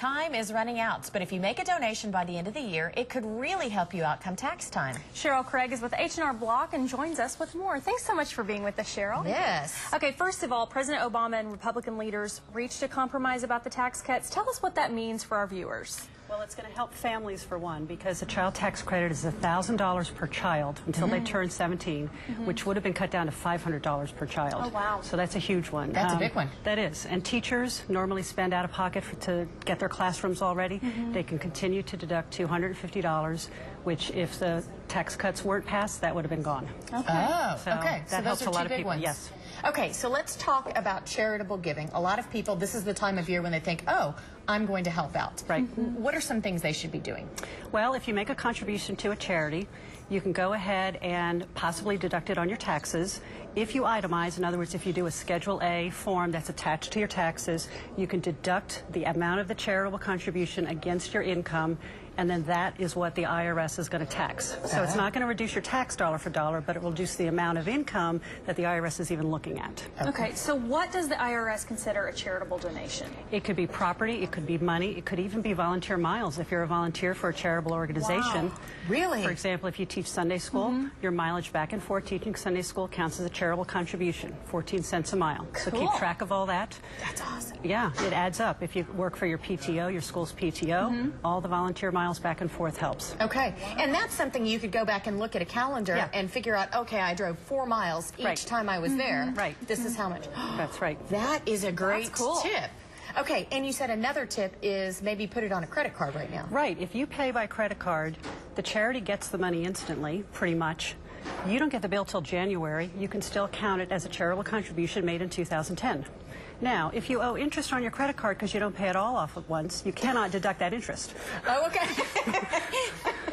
Time is running out, but if you make a donation by the end of the year, it could really help you out come tax time. Cheryl Craig is with H&R Block and joins us with more. Thanks so much for being with us, Cheryl. Yes. Okay, first of all, President Obama and Republican leaders reached a compromise about the tax cuts. Tell us what that means for our viewers. Well, it's going to help families, for one, because the child tax credit is $1,000 per child until they turn 17, which would have been cut down to $500 per child. Oh, wow. So that's a huge one. That's a big one. That is. And teachers normally spend out of pocket to get their classrooms all ready. They can continue to deduct $250, which if the tax cuts weren't passed, that would have been gone. Okay. Oh, So okay. that helps a lot of people. Ones. Yes. Okay, so let's talk about charitable giving. A lot of people, this is the time of year when they think, oh, I'm going to help out. Right. What are some things they should be doing? Well, if you make a contribution to a charity, you can go ahead and possibly deduct it on your taxes. If you itemize, in other words, if you do a Schedule A form that's attached to your taxes, you can deduct the amount of the charitable contribution against your income, and then that is what the IRS is going to tax. So it's not going to reduce your tax dollar for dollar, but it will reduce the amount of income that the IRS is even looking at. Okay, so what does the IRS consider a charitable donation? It could be property, it could be money, it could even be volunteer miles if you're a volunteer for a charitable organization. Wow. Really? For example, if you teach Sunday school, your mileage back and forth teaching Sunday school counts as a charitable contribution, 14 cents a mile. So keep track of all that. That's awesome. Yeah, it adds up. If you work for your PTO, your school's PTO, all the volunteer miles back and forth helps. Okay, and that's something you could go back and look at a calendar and figure out, okay, I drove 4 miles each time I was there. Right. This is how much. That's right. That is a great cool. tip. Okay, and you said another tip is maybe put it on a credit card right now. Right. If you pay by credit card, the charity gets the money instantly, pretty much. You don't get the bill till January. You can still count it as a charitable contribution made in 2010. Now, if you owe interest on your credit card because you don't pay it all off at once, you cannot deduct that interest. Oh, okay.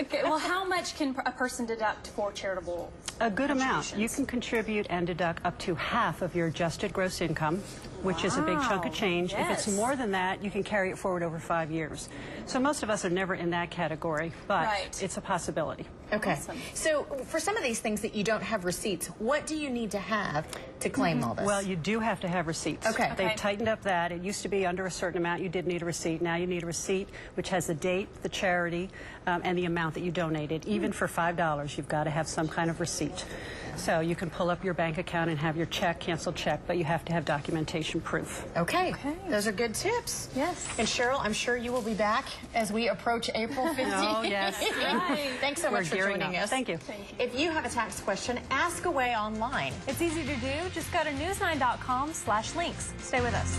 Okay, well, how much can a person deduct for charitable A good amount. You can contribute and deduct up to half of your adjusted gross income, which is a big chunk of change. If it's more than that, you can carry it forward over 5 years. So most of us are never in that category, but it's a possibility. Okay. Awesome. So for some of these things that you don't have receipts, what do you need to have to claim all this? Well, you do have to have receipts. Okay. They've tightened up that. It used to be under a certain amount you did need a receipt. Now you need a receipt which has the date, the charity, and the amount that you donated. Even for $5, you've got to have some kind of receipt. So you can pull up your bank account and have your check, canceled check, but you have to have documentation proof. Okay. Those are good tips. Yes. And Cheryl, I'm sure you will be back as we approach April 15th. Oh, yes. Thanks so much for joining us. Thank you. If you have a tax question, ask away online. It's easy to do. Just go to news9.com/links. Stay with us.